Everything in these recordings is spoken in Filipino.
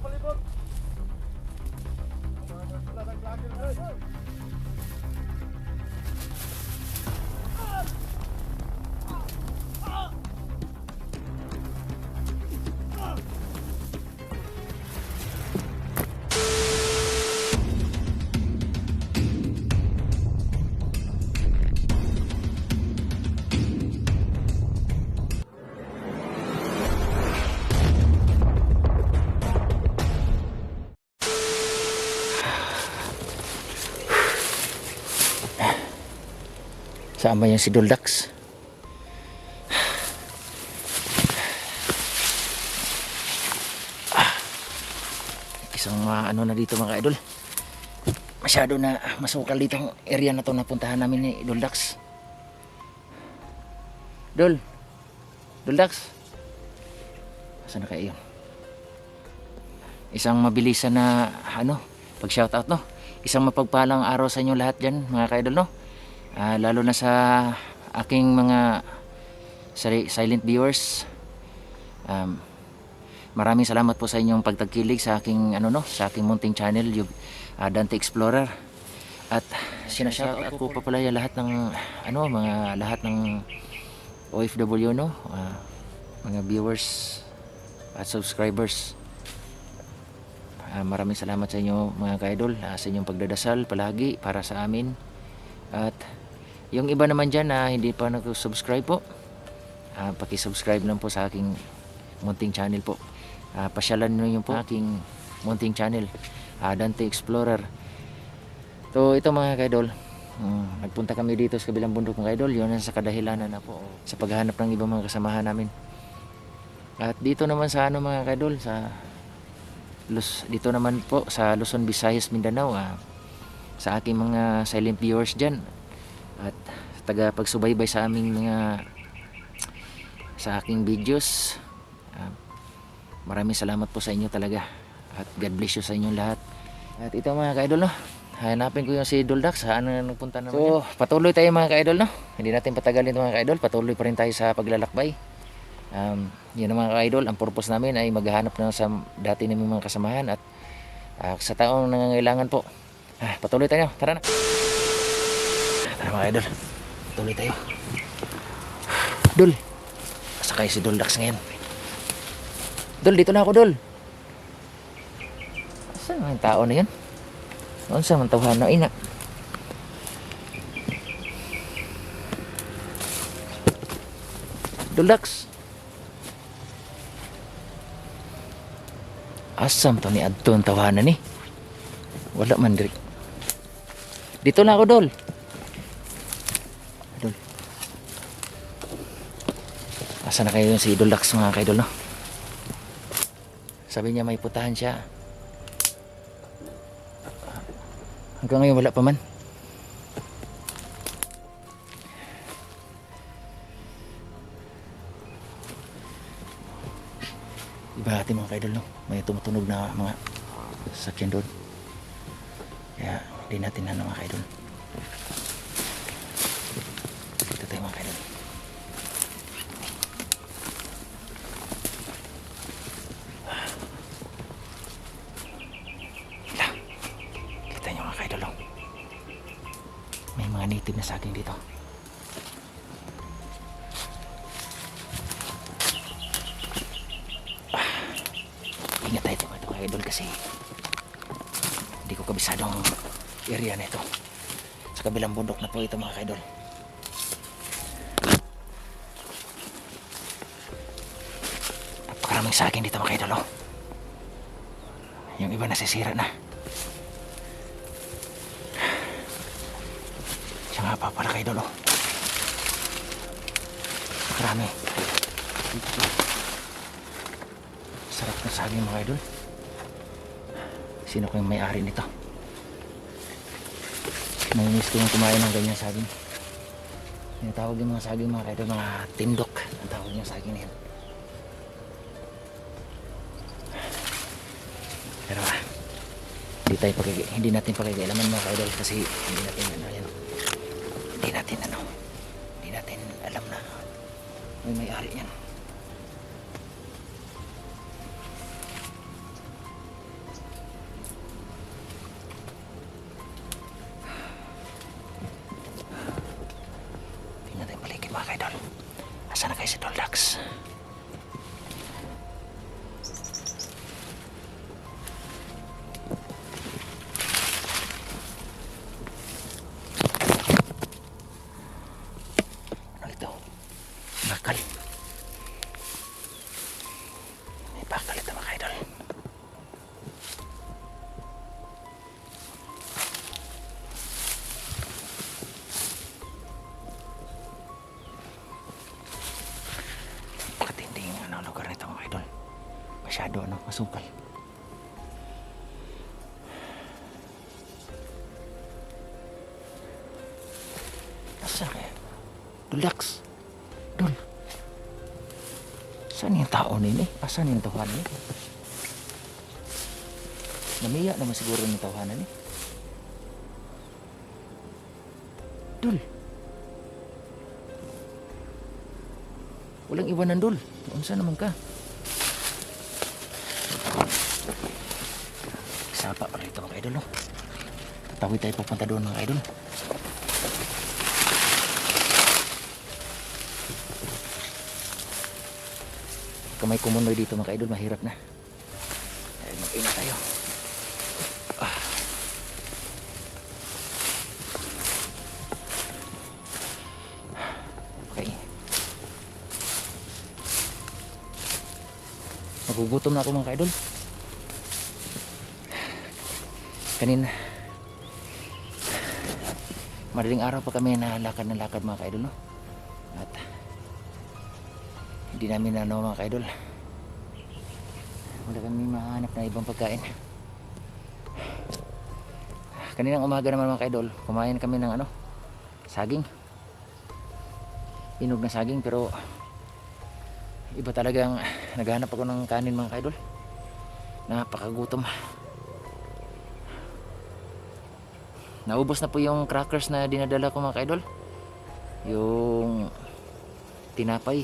palibot. Wala ng vlogger na yun. Saan ba yung si Duldax? Isang ano na dito mga idol. Masyado na masukal dito ang area na to na puntahan namin ni Duldax. Duldax. Saan na kayo yun? Isang mabilisan na pag shoutout no. Isang mapagpalang araw sa inyo lahat dyan mga ka-idol no. Lalo na sa aking mga silent viewers. Maraming salamat po sa inyong pagtagkilig sa aking sa aking munting channel, yung Dante Explorer. At sinashoutout ko pa pala yung lahat ng lahat ng OFW mga viewers at subscribers. Maraming salamat sa inyo mga ka-idol, sa inyong pagdadasal palagi para sa amin. At yung iba naman dyan na hindi pa nag-subscribe po, paki-subscribe lang po sa aking munting channel po. Pasyalan nyo yung po aking munting channel, Dante Explorer. So ito mga kaidol, nagpunta kami dito sa kabilang bundok mga kaidol. Yun sa kadahilanan na po sa paghahanap ng ibang mga kasamahan namin. At dito naman sa mga kaidol, dito naman po sa Luzon, Visayas, Mindanao, sa aking mga silent viewers dyan at taga pagsubaybay sa aming sa aking videos, maraming salamat po sa inyo talaga at God bless you sa inyong lahat. At ito mga ka-idol no, hanapin ko yung si Duldax, saan na nagpunta naman so yan. Patuloy tayo mga ka-idol no, hindi natin patagalin ito mga ka-idol, patuloy pa rin tayo sa paglalakbay. Yun mga ka-idol, ang purpose namin ay maghahanap na sa dati naming mga kasamahan at sa taong nangangailangan po. Patuloy tayo, tara na. Tara mga idol, patuloy tayo. Dul, sakay si Duldax ngayon. Dul, dito na ako Dul. Saan ang tao na yan? Noon sa mantawahan na ina. Duldax, asam to ni adto ang tawanan ni. Wala man diri. Dito na ako Dol. Dol. Asa na kayo si Duldax mga kaidol no? Sabi niya may putahan siya. Hanggang ngayon wala pa man. Iba natin mga kaidol no? May tumutunog na mga sakyan doon. Kaya hindi natin mga kaidol. Dito tayo mga kaidol. Kita nyo mga kaidol. May mga native na saging dito. Ingat tayo mga kaidol kasi hindi ko kabisadong area na ito. Sa kabilang bundok na po ito mga kaidol. Napakaraming saging dito mga kaidol. Yung iba nasisira na. Siya nga pa pala kaidol. Napakarami. Sarap ng saging mga kaidol. Sino ko yung may-ari nito? Naminis ko yung kumain ng ganyan saging. Yung tawag yung mga saging mga kaidol, mga tindok ang tawag yung saging na yan. Pero hindi natin pakikialaman mga kaidol kasi hindi natin alam na may may-ari yan. Duldax. Ano ito? Bakal. May bakal ito mga idol. Pakatinding ano lugar nito mga idol. Masyado ano, masukal. Asa kaya? Duldax. Dul. Saan yung tao nini? Asan yung tawanan ni? Namiya naman siguro yung tawanan ni. Dul. Walang iwanan dul. Unsa naman ka? Sapa pa rito mga idol no. Tatawid tayo papunta doon mga idol. Kung may kumunoy dito mga idol, mahirap na. Ay, mag-ingat tayo. Okay. Magugutom na ako mga idol. Kanina madaling araw pa kami na lakad mga idol no? At hindi namin mga idol, wala kami mahanap na ibang pagkain. Kaninang umaga naman mga idol, kumain kami ng saging, inog na saging, pero iba talagang naghahanap ako ng kanin mga idol. Napakagutom. Naubos na po yung crackers na dinadala ko mga idol, yung tinapay.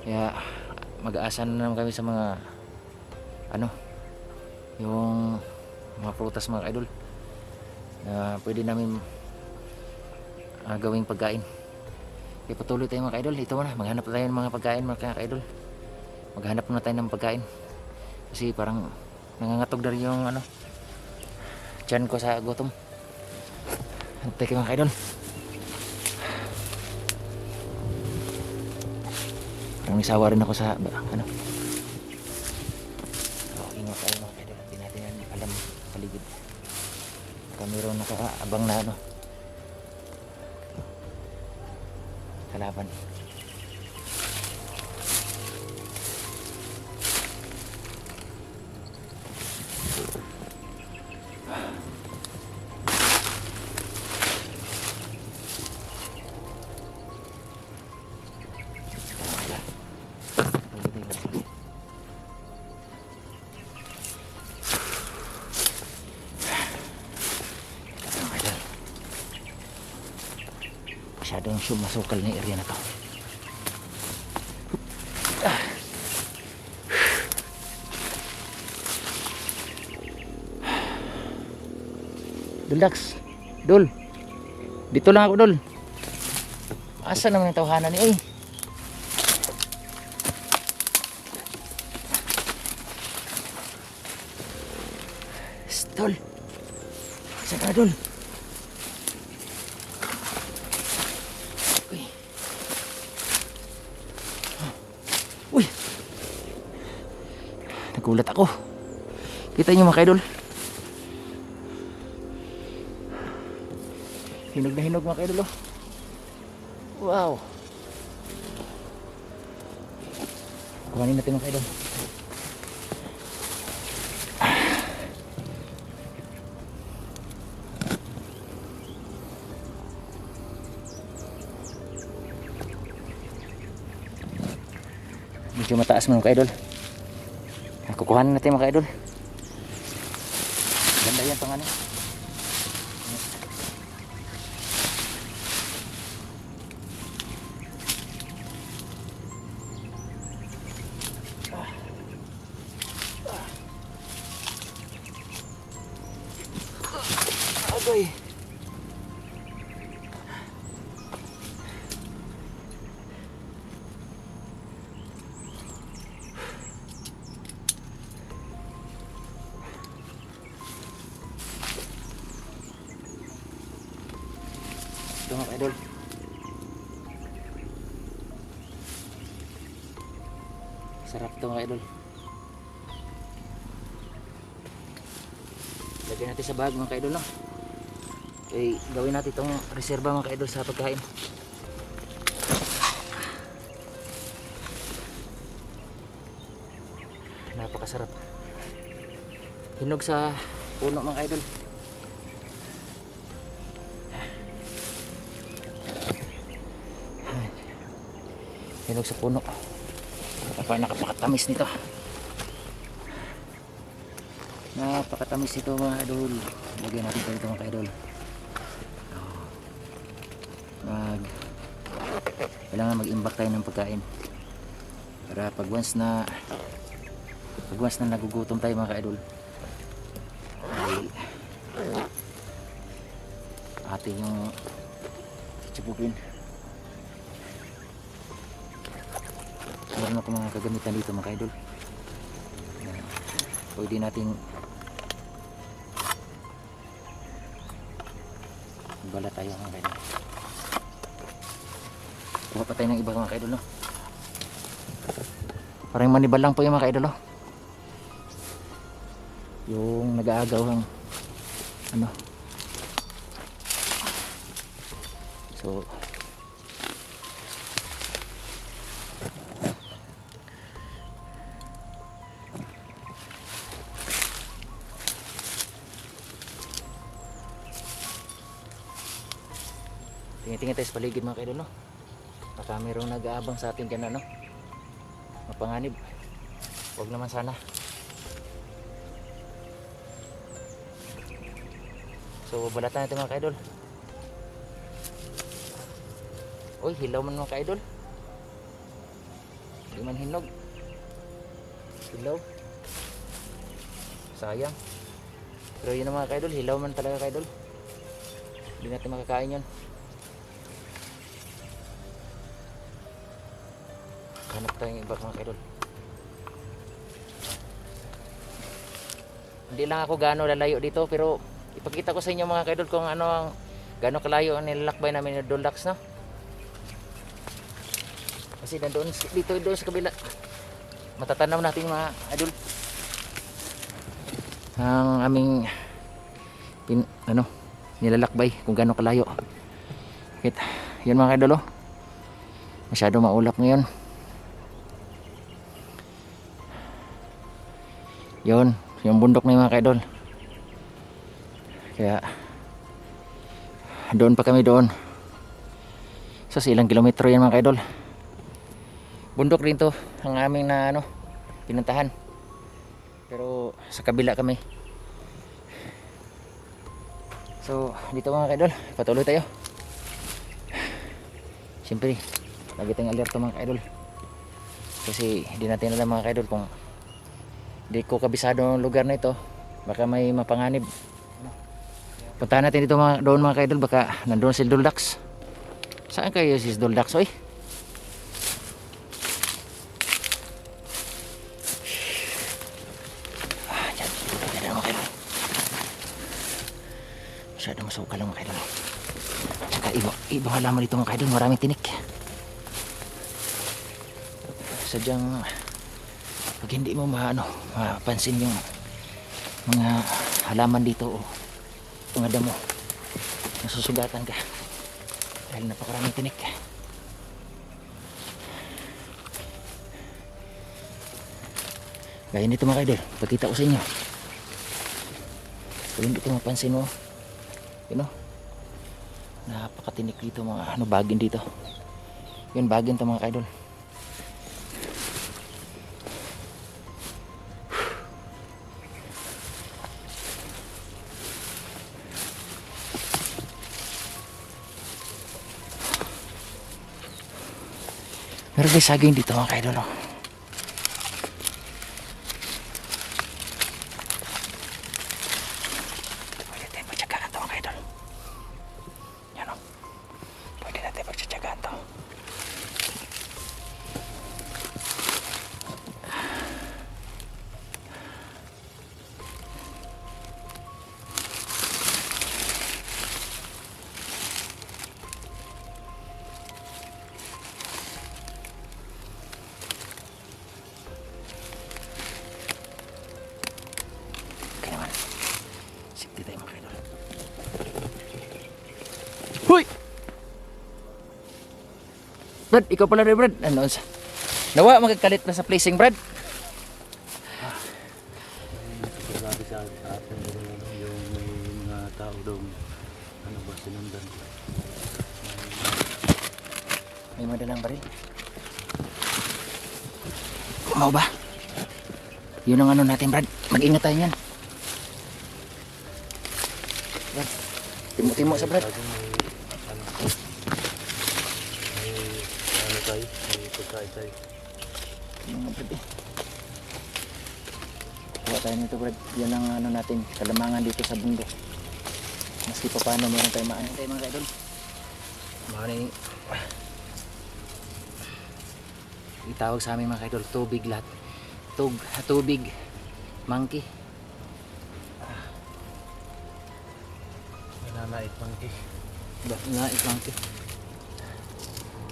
Kaya mag-aasa na naman kami sa mga yung mga prutas mga idol na pwede namin gawing pagkain. Kaya patuloy tayo mga idol. Ito na, maghanap tayo ng mga pagkain mga idol. Maghanap na tayo ng pagkain kasi parang nangangatog na rin yung tiyan ko sa gutom. Antay kayo mga idol. Parang isawa rin ako sa ingat tayo mga idol. Hindi natin yan alam paligid. Baka mayroon nakaabang na kalaban. Masyadong masukal na area na to. Duldax, Dul, dito lang ako Dul. Asa naman yung tawanan ni Dul, saan ka Dul? Uy, nagulat ako. Kita niyo mga idol, hinog na hinog mga idol. Wow, kuhanin natin mga idol. Medyo mataas mga idol. Kukuhanin natin mga idol. Ganda yan pang Agay. idol. Sarap to mga idol. Lagyan natin sa bag mga kaidol, no? Okay, gawin natin itong reserba mga kaidol sa pagkain. Napakasarap. Hinog sa puno mga kaidol. Hinog sa puno. Napakatamis nito. Napakatamis ito mga idol. Lagyan natin ito mga idol. Kailangan mag-imbak tayo ng pagkain para pag once na nagugutom tayo mga idol ay ating yung chichipugin. Meron ako mga kagamitan dito mga idol. Pwede nating bala tayo mga kaidol. Kuha pa tayo ng iba mga kaidol, no? Parang manibal lang po yung mga kaidol, no? Yung nag-aagaw ang ano. So tingin-tingin tayo sa paligid mga kaidol, no? Baka mayroong nag-aabang sa atin dyan, ano? Mapanganib. Huwag naman sana. So balatan natin mga kaidol. Uy, hilaw man mga kaidol. Hindi man hinog. Hilaw. Sayang. Pero yun na mga kaidol, hilaw man talaga kaidol. Hindi natin makakain yun. Hanap tayong iba mga kaidol. Hindi lang ako gaano lalayo dito, pero ipakita ko sa inyo mga kaidol kung ano ang gaano kalayo ang nilalakbay namin ng Duldax, no? Kasi nandoon dito doon sa kabila matatanaw natin mga idol ang aming nilalakbay kung gaano kalayo. Kita yun mga kaidol, oh. Masyado maulap ngayon. Yun, yung bundok na yung mga kaidol. Kaya doon pa kami doon. So ilang kilometro yan mga kaidol. Bundok rin to ang aming na pinuntahan. Pero sa kabila kami. So dito mga kaidol, patuloy tayo. Siyempre, lagi tayong alerto mga kaidol. Kasi hindi natin alam mga kaidol kung di ko kabisado ang lugar na ito, baka may mapanganib. Puntahan natin dito doon mga kaidol, baka nandoon si Duldax. Saan kayo si Duldax, oy? Diyan mga kaidol. Masyado masukal lang mga kaidol. Tsaka ibang halaman dito mga kaidol, maraming tinik. Sadyang pag hindi mo mapansin yung mga halaman dito o mga damo, nasusugatan ka dahil napakaraming tinik. Gaya nito mga kaidol, pagkita ko sa inyo, kung hindi ko mapansin mo, yun o, napakatinik dito mga bagin dito. Yun bagin to mga kaidol. Meron may saging dito mga kaidol, oh. Pwede tayo magtsagaan to mga kaidol. Yan, oh. Pwede natin magtsagaan to. Brad, ikaw pala rin, Brad. Ano sa? Nawa, magkakalit na sa placing, Brad. Sabi sa atin yung may mga tao doon, ano ba, sinundan. May madalang baril. Mau ba? Yun ang ano natin, Brad. Mag-ingat tayo yan. Brad, timo-timo sa Brad. Sabi may ano tayo, may pagkain tayo. Yung mga Brad eh. Kuha tayo nito, Brad. Yan ang ano natin, kalamangan dito sa bundok. Maski pa paano meron tayo maano tayo mga kaidol. Maraming itawag sa amin mga kaidol, tubig lahat. Tubig, monkey. Nananait monkey. Nananait monkey.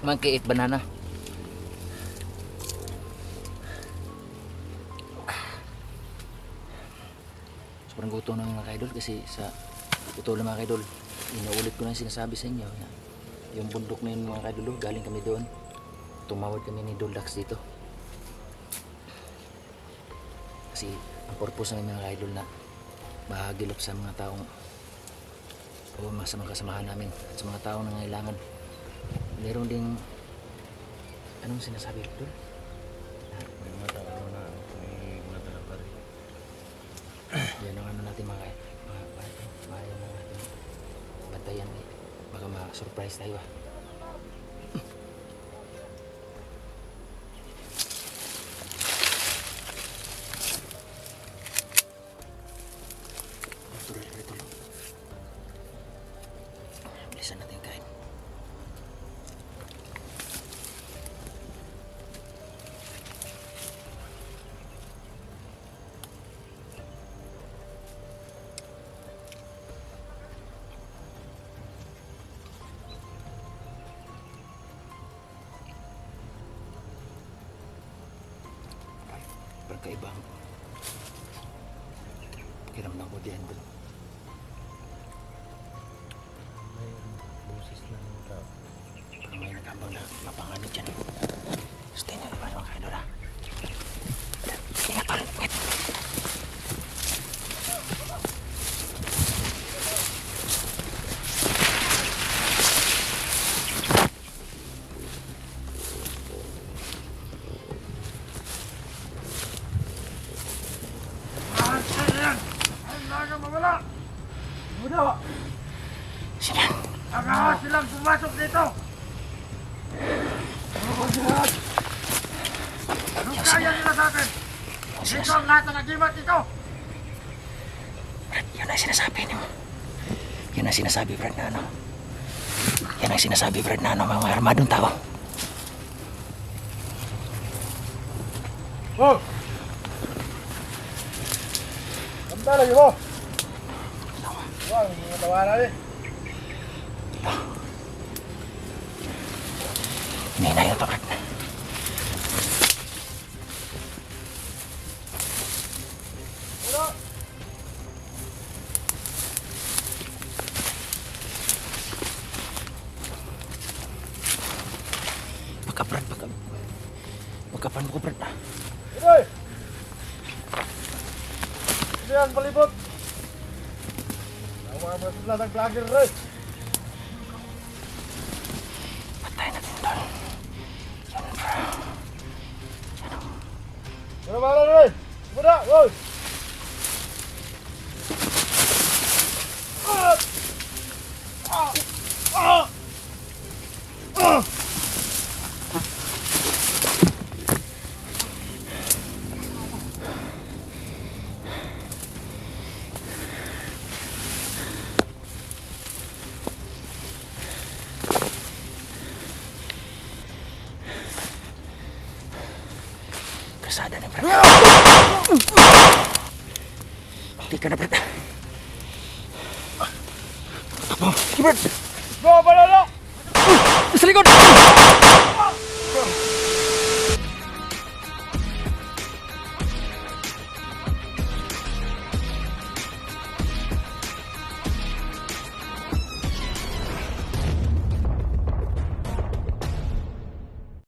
Monkey eat banana. Sobrang gutom na mga kaidol kasi sa ito lang mga kaidol, inuulit ko na yung sinasabi sa inyo na yung bundok na yun mga kaidol, galing kami doon, tumawad kami ni Doldax dito kasi ang purpose namin mga kaidol na mahagilap sa mga taong o sa mga kasamahan namin at sa mga taong nangailangan. Meron ding anong sinasabi ko doon? May mga tao na may mga tao pa rin. Yan ang ano natin mga maayaw na natin bantayan eh. Baka ma-surprise tayo ah. Tuloy. Bilisan natin yung kain. Pagkaibang pakiramdam ko diyan bro. May boses ng tao. Parang may nagambang na mapanganit dyan. Stay na naman mga kaidol ha. Ingat pa rin, ingat. Sila. Agahan silang pumasok dito! Anong kaya nila sa atin? Dito ang lahat ng agimat dito! Brad, yun ang sinasabi niyo. Yan ang sinasabi, Brad, na ano. Yan ang sinasabi, Brad, na ano, mga armadong tao. Oh! Ganda lagi mo! Wah, mga tawanan eh! Hinihina yun to, Brad. Ano? Baka, Brad, baka mo ko, Brad. Hoy! Diyan, palibot! Ang mga masudla ng vlogger rin! Patay natin doon. Ano ba rin? Muna! Hoy! Kasada na, Brad. Hindi ka na, Brad. Takbo. Sige, Brad. Go, balala! Sa likod!